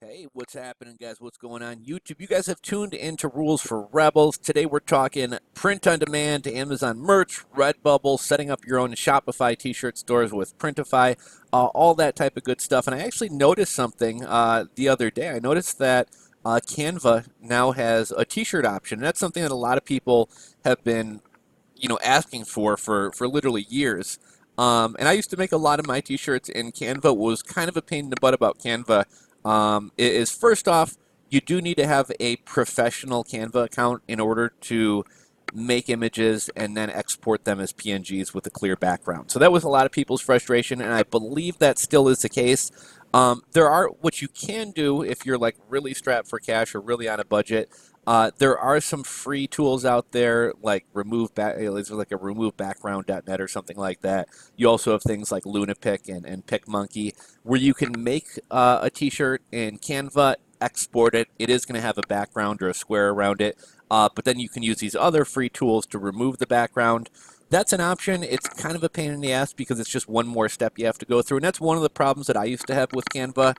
Hey, what's happening, guys? What's going on YouTube? You guys have tuned into Rules for Rebels. Today we're talking print on demand, Amazon merch, Redbubble, setting up your own Shopify t-shirt stores with Printify, all that type of good stuff. And I actually noticed something the other day. I noticed that Canva now has a t-shirt option. And that's something that a lot of people have been, asking for literally years. And I used to make a lot of my t-shirts in Canva. What was kind of a pain in the butt about Canva is first off, you do need to have a professional Canva account in order to make images and then export them as PNGs with a clear background. So that was a lot of people's frustration, and I believe that still is the case. There are, what you can do if you're like really strapped for cash or really on a budget, there are some free tools out there like like a removebackground.net or something like that. You also have things like LunaPic and PicMonkey where you can make a t-shirt in Canva, export it. It is going to have a background or a square around it, but then you can use these other free tools to remove the background. That's an option. It's kind of a pain in the ass because it's just one more step you have to go through, and that's one of the problems that I used to have with Canva.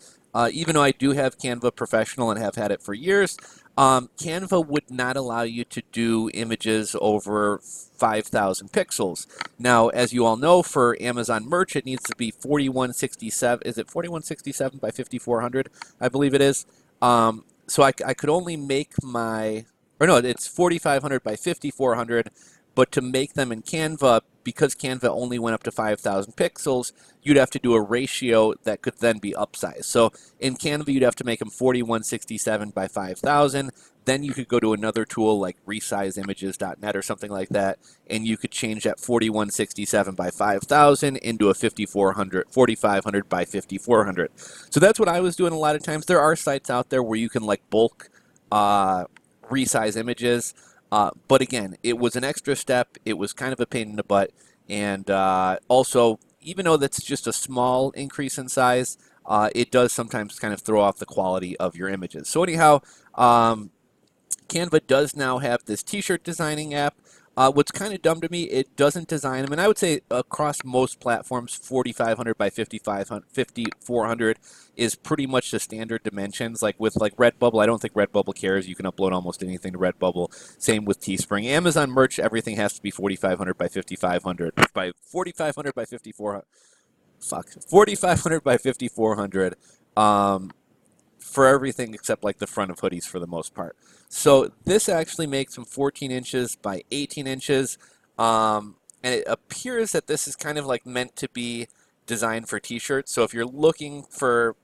Even though I do have Canva Professional and have had it for years, Canva would not allow you to do images over 5,000 pixels. Now, as you all know, for Amazon merch, it needs to be 4167. Is it 4167 by 5400? I believe it is. So I could only make it's 4500 by 5400. But to make them in Canva, because Canva only went up to 5,000 pixels, you'd have to do a ratio that could then be upsized. So in Canva, you'd have to make them 4167 by 5,000. Then you could go to another tool like resizeimages.net or something like that, and you could change that 4167 by 5,000 into a 4500 by 5400. So that's what I was doing a lot of times. There are sites out there where you can like bulk resize images. But again, it was an extra step. It was kind of a pain in the butt. And also, even though that's just a small increase in size, it does sometimes kind of throw off the quality of your images. So anyhow, Canva does now have this t-shirt designing app. What's kind of dumb to me, it doesn't design them. And I would say across most platforms, 4,500 by 5,400 is pretty much the standard dimensions. Like with like Redbubble, I don't think Redbubble cares. You can upload almost anything to Redbubble. Same with Teespring. Amazon merch, everything has to be 4,500 by 5,500. By 4,500 by 5,400. Fuck. 4,500 by 5,400. For everything except like the front of hoodies for the most part. So this actually makes them 14 inches by 18 inches. And it appears that this is kind of like meant to be designed for t-shirts. So if you're looking for,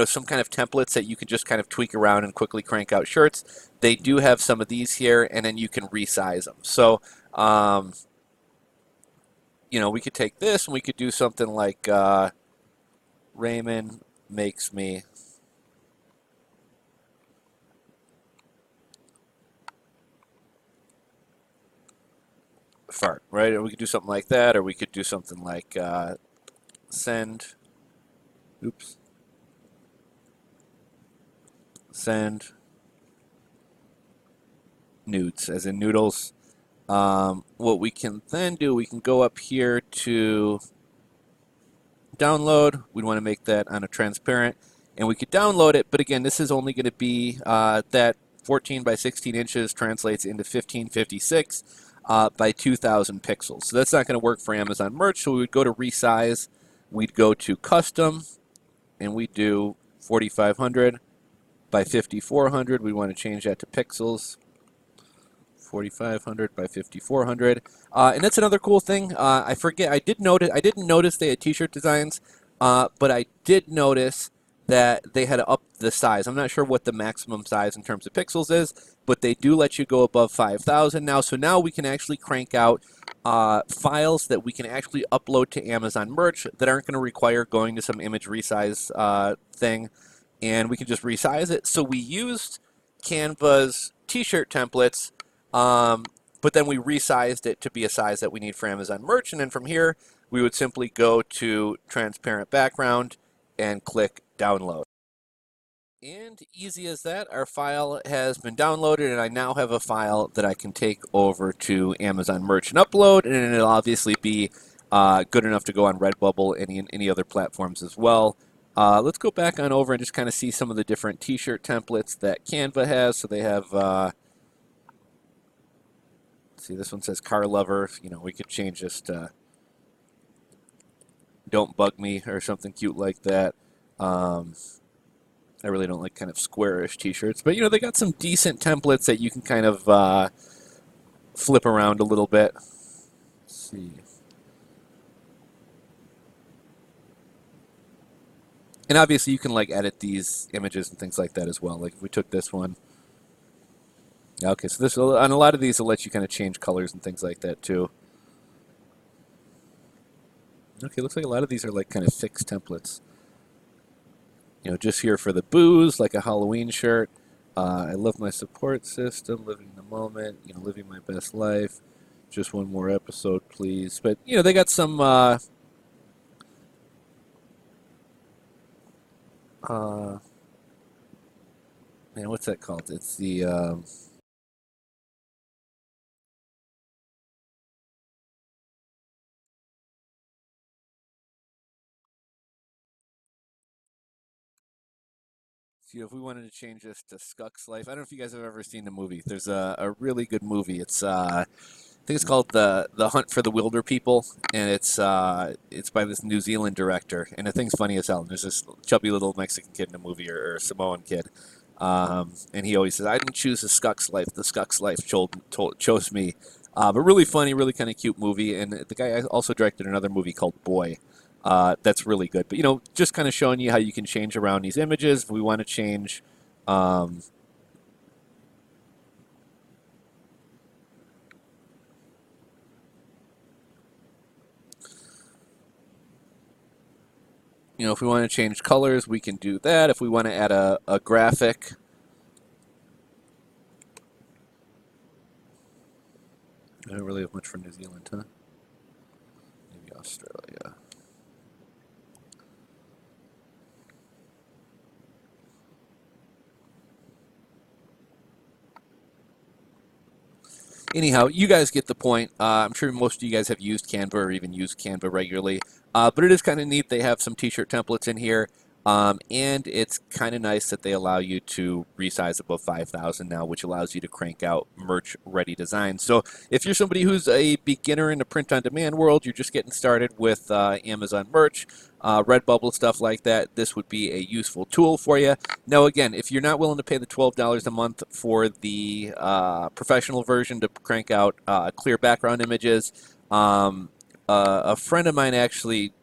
some kind of templates that you can just kind of tweak around and quickly crank out shirts, they do have some of these here, and then you can resize them. So, we could take this and we could do something like Raymond makes me fart, right? Or we could do something like that, or we could do something like send nudes, as in noodles. What we can then do, we can go up here to download. We'd want to make that on a transparent, and we could download it, but again, this is only going to be that 14 by 16 inches translates into 1556 by 2,000 pixels. So that's not going to work for Amazon merch, so we would go to resize, we'd go to custom, and we'd do 4,500 by 5,400. We want to change that to pixels. 4,500 by 5,400. And that's another cool thing. I didn't notice they had t-shirt designs, but I did notice that they had to up the size. I'm not sure what the maximum size in terms of pixels is, but they do let you go above 5,000 now. So now we can actually crank out files that we can actually upload to Amazon merch that aren't going to require going to some image resize thing, and we can just resize it. So we used Canva's t-shirt templates, but then we resized it to be a size that we need for Amazon merch, and then from here we would simply go to transparent background and click download. And easy as that, our file has been downloaded, and I now have a file that I can take over to Amazon merch and upload, and it'll obviously be good enough to go on Redbubble and any other platforms as well. Let's go back on over and just kind of see some of the different t-shirt templates that Canva has. So they have, see, this one says car lover. You know, we could change this to don't bug me or something cute like that. I really don't like kind of squarish t-shirts, but you know, they got some decent templates that you can kind of flip around a little bit. Let's see. And obviously you can like edit these images and things like that as well. Like if we took this one. Okay, so this will, on a lot of these will let you kind of change colors and things like that too. Okay, looks like a lot of these are like kind of fixed templates. You know, just here for the booze, like a Halloween shirt. I love my support system, living the moment, you know, living my best life. Just one more episode, please. But, you know, they got some, man, what's that called? It's the, you know, if we wanted to change this to Skuck's Life, I don't know if you guys have ever seen the movie. There's a really good movie. It's I think it's called the Hunt for the Wilder People, and it's by this New Zealand director. And the thing's funny as hell. There's this chubby little Mexican kid in the movie, or Samoan kid, and he always says, "I didn't choose the Skuck's Life. The Skuck's Life chose me." But really funny, really kind of cute movie. And the guy also directed another movie called Boy. That's really good. But you know, just kind of showing you how you can change around these images. If we want to change. You know, if we want to change colors, we can do that. If we want to add a graphic, I don't really have much for New Zealand, huh? Maybe Australia. Anyhow, you guys get the point. I'm sure most of you guys have used Canva or even used Canva regularly. But it is kind of neat. They have some t-shirt templates in here. And it's kind of nice that they allow you to resize above 5,000 now, which allows you to crank out merch-ready designs. So if you're somebody who's a beginner in the print-on-demand world, you're just getting started with Amazon merch, Redbubble, stuff like that, this would be a useful tool for you. Now, again, if you're not willing to pay the $12 a month for the professional version to crank out clear background images, a friend of mine actually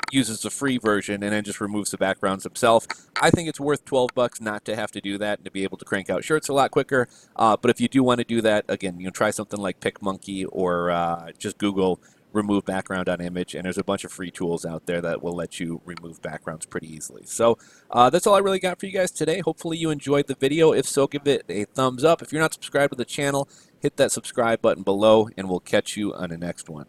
uses the free version and then just removes the backgrounds himself. I think it's worth $12 not to have to do that and to be able to crank out shirts a lot quicker. But if you do want to do that, again, you know, try something like PicMonkey or just Google remove background on image, and there's a bunch of free tools out there that will let you remove backgrounds pretty easily. So that's all I really got for you guys today. Hopefully you enjoyed the video. If so, give it a thumbs up. If you're not subscribed to the channel, hit that subscribe button below, and we'll catch you on the next one.